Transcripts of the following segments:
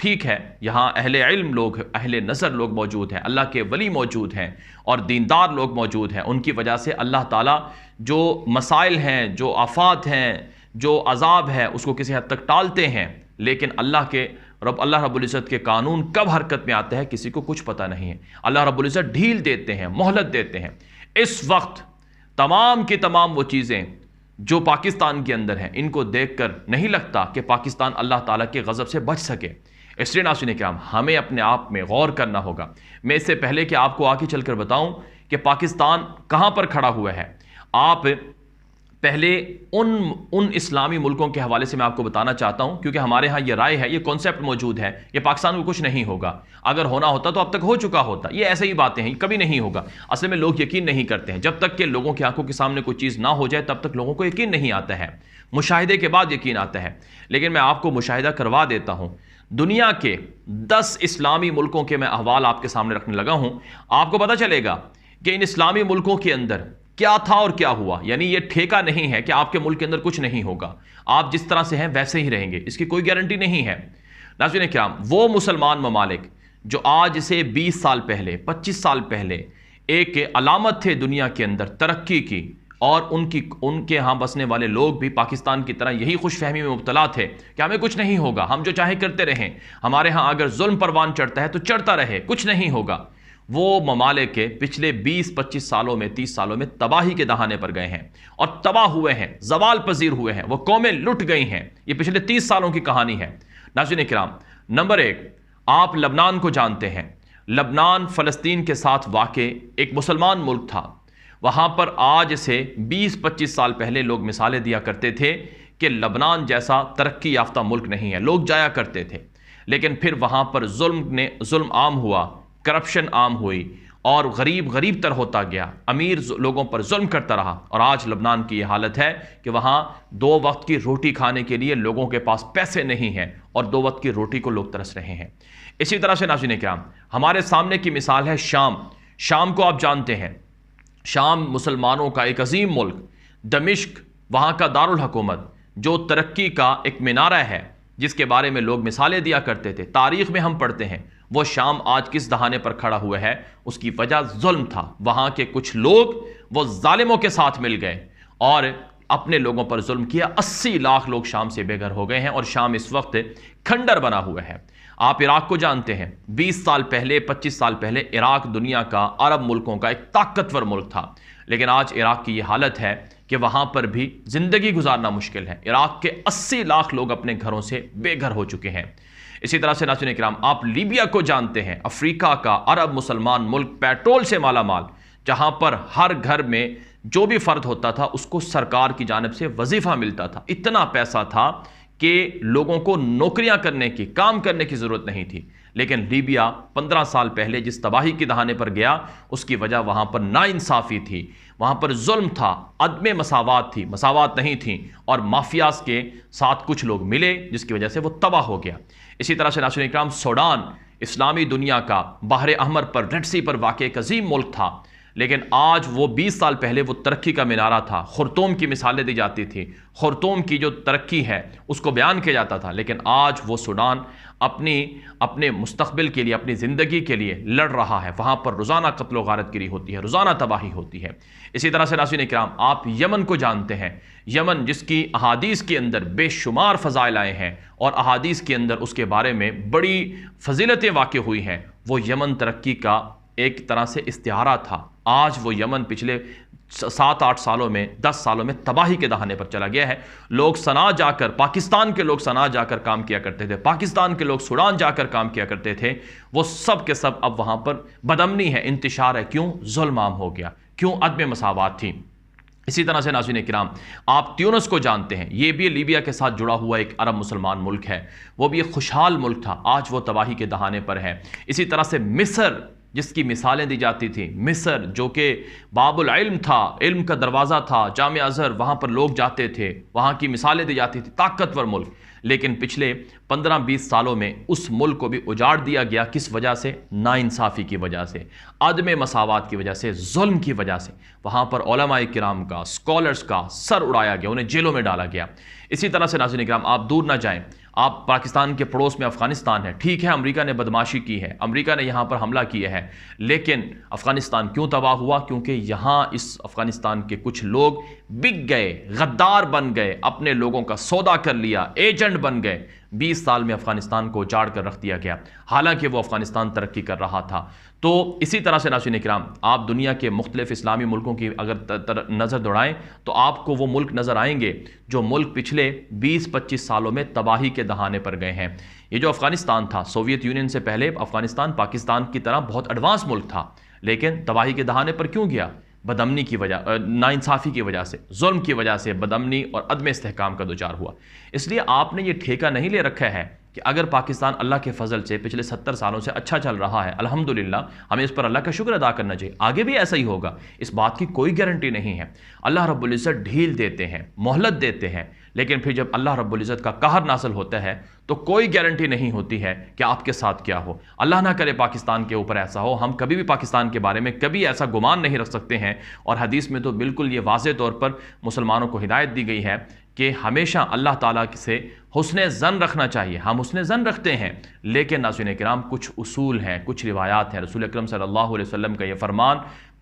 ٹھیک ہے یہاں اہل علم لوگ، اہل نظر لوگ موجود ہیں، اللہ کے ولی موجود ہیں اور دیندار لوگ موجود ہیں، ان کی وجہ سے اللہ تعالیٰ جو مسائل ہیں، جو آفات ہیں، جو عذاب ہے اس کو کسی حد تک ٹالتے ہیں، لیکن اللہ رب العزت کے قانون کب حرکت میں آتے ہیں کسی کو کچھ پتہ نہیں ہے۔ اللہ رب العزت ڈھیل دیتے ہیں، مہلت دیتے ہیں۔ اس وقت تمام کی تمام وہ چیزیں جو پاکستان کے اندر ہیں ان کو دیکھ کر نہیں لگتا کہ پاکستان اللہ تعالیٰ کے غضب سے بچ سکے۔ اس لیے ناظرین کرام ہمیں اپنے آپ میں غور کرنا ہوگا۔ میں اس سے پہلے کہ آپ کو آگے چل کر بتاؤں کہ پاکستان کہاں پر کھڑا ہوا ہے، آپ پہلے ان اسلامی ملکوں کے حوالے سے میں آپ کو بتانا چاہتا ہوں، کیونکہ ہمارے ہاں یہ رائے ہے، یہ کانسیپٹ موجود ہے، یہ پاکستان کو کچھ نہیں ہوگا، اگر ہونا ہوتا تو اب تک ہو چکا ہوتا، یہ ایسے ہی باتیں ہیں، کبھی نہیں ہوگا۔ اصل میں لوگ یقین نہیں کرتے ہیں، جب تک کہ لوگوں کی آنکھوں کے سامنے کوئی چیز نہ ہو جائے تب تک لوگوں کو یقین نہیں آتا ہے، مشاہدے کے بعد یقین آتا ہے۔ لیکن میں آپ کو مشاہدہ کروا دیتا ہوں، دنیا کے 10 اسلامی ملکوں کے میں احوال آپ کے سامنے رکھنے لگا ہوں، آپ کو پتہ چلے گا کہ ان اسلامی ملکوں کے اندر کیا تھا اور کیا ہوا۔ یعنی یہ ٹھیکہ نہیں ہے کہ آپ کے ملک کے اندر کچھ نہیں ہوگا، آپ جس طرح سے ہیں ویسے ہی رہیں گے، اس کی کوئی گارنٹی نہیں ہے۔ ناظرین کرام وہ مسلمان ممالک جو آج سے 20 سال پہلے 25 سال پہلے ایک علامت تھے دنیا کے اندر ترقی کی، اور ان کے ہاں بسنے والے لوگ بھی پاکستان کی طرح یہی خوش فہمی میں مبتلا تھے کہ ہمیں کچھ نہیں ہوگا، ہم جو چاہے کرتے رہیں، ہمارے ہاں اگر ظلم پروان چڑھتا ہے تو چڑھتا رہے، کچھ نہیں ہوگا۔ وہ ممالک کے پچھلے 20-25 سالوں میں 30 سالوں میں تباہی کے دہانے پر گئے ہیں اور تباہ ہوئے ہیں، زوال پذیر ہوئے ہیں، وہ قومیں لٹ گئی ہیں۔ یہ پچھلے 30 سالوں کی کہانی ہے۔ ناظرین کرام نمبر 1 آپ لبنان کو جانتے ہیں۔ لبنان فلسطین کے ساتھ واقع ایک مسلمان ملک تھا۔ وہاں پر آج سے 20-25 سال پہلے لوگ مثالیں دیا کرتے تھے کہ لبنان جیسا ترقی یافتہ ملک نہیں ہے، لوگ جایا کرتے تھے، لیکن پھر وہاں پر ظلم عام ہوا، کرپشن عام ہوئی اور غریب تر ہوتا گیا، امیر لوگوں پر ظلم کرتا رہا، اور آج لبنان کی یہ حالت ہے کہ وہاں 2 وقت کی روٹی کھانے کے لیے لوگوں کے پاس پیسے نہیں ہیں اور 2 وقت کی روٹی کو لوگ ترس رہے ہیں۔ اسی طرح سے ناظرین کرام ہمارے سامنے کی مثال ہے شام کو آپ جانتے ہیں، شام مسلمانوں کا ایک عظیم ملک، دمشق وہاں کا دارالحکومت جو ترقی کا ایک مینارہ ہے، جس کے بارے میں لوگ مثالیں دیا کرتے تھے، تاریخ میں ہم پڑھتے ہیں۔ وہ شام آج کس دہانے پر کھڑا ہوا ہے؟ اس کی وجہ ظلم تھا۔ وہاں کے کچھ لوگ وہ ظالموں کے ساتھ مل گئے اور اپنے لوگوں پر ظلم کیا۔ 80 لاکھ لوگ شام سے بے گھر ہو گئے ہیں اور شام اس وقت کھنڈر بنا ہوا ہے۔ آپ عراق کو جانتے ہیں، 20 سال پہلے 25 سال پہلے عراق دنیا کا عرب ملکوں کا ایک طاقتور ملک تھا، لیکن آج عراق کی یہ حالت ہے کہ وہاں پر بھی زندگی گزارنا مشکل ہے۔ عراق کے 80 لاکھ لوگ اپنے گھروں سے بے گھر ہو چکے ہیں۔ اسی طرح سے ناظرین کرام آپ لیبیا کو جانتے ہیں، افریقہ کا عرب مسلمان ملک، پیٹرول سے مالا مال، جہاں پر ہر گھر میں جو بھی فرد ہوتا تھا اس کو سرکار کی جانب سے وظیفہ ملتا تھا، اتنا پیسہ تھا کہ لوگوں کو نوکریاں کرنے کی، کام کرنے کی ضرورت نہیں تھی۔ لیکن لیبیا 15 سال پہلے جس تباہی کی دہانے پر گیا، اس کی وجہ وہاں پر ناانصافی تھی، وہاں پر ظلم تھا، عدم مساوات تھی، مساوات نہیں تھی، اور مافیاز کے ساتھ کچھ لوگ ملے جس کی وجہ سے وہ تباہ ہو گیا۔ اسی طرح سے ناظرین کرام سوڈان اسلامی دنیا کا بحر احمر پر ریڈ سی پر واقع ایک عظیم ملک تھا، لیکن آج وہ 20 سال پہلے وہ ترقی کا مینارہ تھا۔ خرطوم کی مثالیں دی جاتی تھی، خرطوم کی جو ترقی ہے اس کو بیان کیا جاتا تھا، لیکن آج وہ سوڈان اپنے مستقبل کے لیے، اپنی زندگی کے لیے لڑ رہا ہے۔ وہاں پر روزانہ قتل و غارت گری ہوتی ہے، روزانہ تباہی ہوتی ہے۔ اسی طرح سے ناظرین کرام آپ یمن کو جانتے ہیں، یمن جس کی احادیث کے اندر بے شمار فضائل آئے ہیں اور احادیث کے اندر اس کے بارے میں بڑی فضیلتیں واقع ہوئی ہیں، وہ یمن ترقی کا ایک طرح سے استعارہ تھا۔ آج وہ یمن پچھلے 7-8 سالوں میں 10 سالوں میں تباہی کے دہانے پر چلا گیا ہے۔ لوگ صنعاء جا کر، پاکستان کے لوگ صنعاء جا کر کام کیا کرتے تھے، پاکستان کے لوگ سوڈان جا کر کام کیا کرتے تھے، وہ سب کے سب اب وہاں پر بدامنی ہے، انتشار ہے۔ کیوں؟ ظلم عام ہو گیا، کیوں؟ عدم مساوات تھی۔ اسی طرح سے ناظرین کرام آپ تیونس کو جانتے ہیں، یہ بھی لیبیا کے ساتھ جڑا ہوا ایک عرب مسلمان ملک ہے، وہ بھی ایک خوشحال ملک تھا، آج وہ تباہی کے دہانے پر ہے۔ اسی طرح سے مصر جس کی مثالیں دی جاتی تھی، مصر جو کہ باب العلم تھا، علم کا دروازہ تھا، جامع ازہر، وہاں پر لوگ جاتے تھے، وہاں کی مثالیں دی جاتی تھی، طاقتور ملک، لیکن پچھلے 15-20 سالوں میں اس ملک کو بھی اجاڑ دیا گیا۔ کس وجہ سے؟ ناانصافی کی وجہ سے، عدم مساوات کی وجہ سے، ظلم کی وجہ سے۔ وہاں پر علماء کرام کا، اسکالرز کا سر اڑایا گیا، انہیں جیلوں میں ڈالا گیا۔ اسی طرح سے ناظرین کرام آپ دور نہ جائیں، آپ پاکستان کے پڑوس میں افغانستان ہے، ٹھیک ہے امریکہ نے بدماشی کی ہے، امریکہ نے یہاں پر حملہ کیا ہے، لیکن افغانستان کیوں تباہ ہوا؟ کیونکہ یہاں اس افغانستان کے کچھ لوگ بک گئے، غدار بن گئے، اپنے لوگوں کا سودا کر لیا، ایجنٹ بن گئے۔ 20 سال میں افغانستان کو اجاڑ کر رکھ دیا گیا، حالانکہ وہ افغانستان ترقی کر رہا تھا۔ تو اسی طرح سے ناظرین کرام، آپ دنیا کے مختلف اسلامی ملکوں کی اگر نظر دوڑائیں تو آپ کو وہ ملک نظر آئیں گے جو ملک پچھلے 20-25 سالوں میں تباہی کے دہانے پر گئے ہیں۔ یہ جو افغانستان تھا، سوویت یونین سے پہلے افغانستان پاکستان کی طرح بہت ایڈوانس ملک تھا، لیکن تباہی کے دہانے پر کیوں گیا؟ بدامنی کی وجہ، ناانصافی کی وجہ سے، ظلم کی وجہ سے بدامنی اور عدم استحکام کا دوچار ہوا۔ اس لیے آپ نے یہ ٹھیکہ نہیں لے رکھا ہے کہ اگر پاکستان اللہ کے فضل سے پچھلے 70 سالوں سے اچھا چل رہا ہے، الحمدللہ ہمیں اس پر اللہ کا شکر ادا کرنا چاہیے، آگے بھی ایسا ہی ہوگا، اس بات کی کوئی گارنٹی نہیں ہے۔ اللہ رب العزت ڈھیل دیتے ہیں، مہلت دیتے ہیں، لیکن پھر جب اللہ رب العزت کا قہر نازل ہوتا ہے تو کوئی گارنٹی نہیں ہوتی ہے کہ آپ کے ساتھ کیا ہو۔ اللہ نہ کرے پاکستان کے اوپر ایسا ہو، ہم کبھی بھی پاکستان کے بارے میں کبھی ایسا گمان نہیں رکھ سکتے ہیں، اور حدیث میں تو بالکل یہ واضح طور پر مسلمانوں کو ہدایت دی گئی ہے کہ ہمیشہ اللہ تعالیٰ سے حسن ظن رکھنا چاہیے۔ ہم حسن ظن رکھتے ہیں، لیکن ناظرین کرام کچھ اصول ہیں، کچھ روایات ہیں۔ رسول اکرم صلی اللہ علیہ وسلم کا یہ فرمان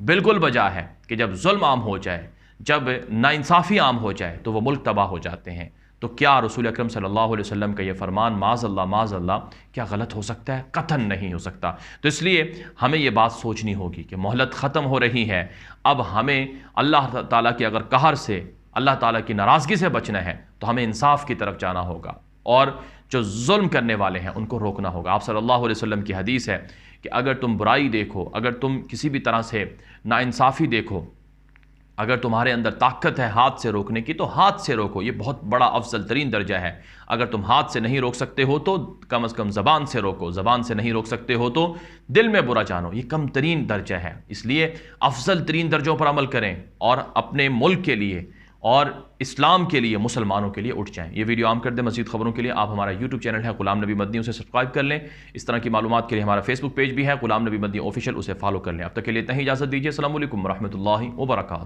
بالکل بجا ہے کہ جب ظلم عام ہو جائے، جب ناانصافی عام ہو جائے تو وہ ملک تباہ ہو جاتے ہیں۔ تو کیا رسول اکرم صلی اللہ علیہ وسلم کا یہ فرمان معاذ اللہ کیا غلط ہو سکتا ہے؟ قطعاً نہیں ہو سکتا۔ تو اس لیے ہمیں یہ بات سوچنی ہوگی کہ مہلت ختم ہو رہی ہے، اب ہمیں اللہ تعالیٰ کے اگر قہر سے، اللہ تعالیٰ کی ناراضگی سے بچنا ہے تو ہمیں انصاف کی طرف جانا ہوگا، اور جو ظلم کرنے والے ہیں ان کو روکنا ہوگا۔ آپ صلی اللہ علیہ وسلم کی حدیث ہے کہ اگر تم برائی دیکھو، اگر تم کسی بھی طرح سے ناانصافی دیکھو، اگر تمہارے اندر طاقت ہے ہاتھ سے روکنے کی تو ہاتھ سے روکو، یہ بہت بڑا افضل ترین درجہ ہے۔ اگر تم ہاتھ سے نہیں روک سکتے ہو تو کم از کم زبان سے روکو، زبان سے نہیں روک سکتے ہو تو دل میں برا جانو، یہ کم ترین درجہ ہے۔ اس لیے افضل ترین درجوں پر عمل کریں اور اپنے ملک کے لیے اور اسلام کے لیے، مسلمانوں کے لیے اٹھ جائیں۔ یہ ویڈیو عام کر دیں۔ مزید خبروں کے لیے آپ ہمارا یوٹیوب چینل ہے غلام نبی مدنی، اسے سبسکرائب کر لیں۔ اس طرح کی معلومات کے لیے ہمارا فیس بک پیج بھی ہے غلام نبی مدنی آفیشیل، اسے فالو کر لیں۔ اب تک کے لیے اتنا ہی اجازت دیجیے۔ السلام علیکم ورحمۃ اللہ وبرکاتہ۔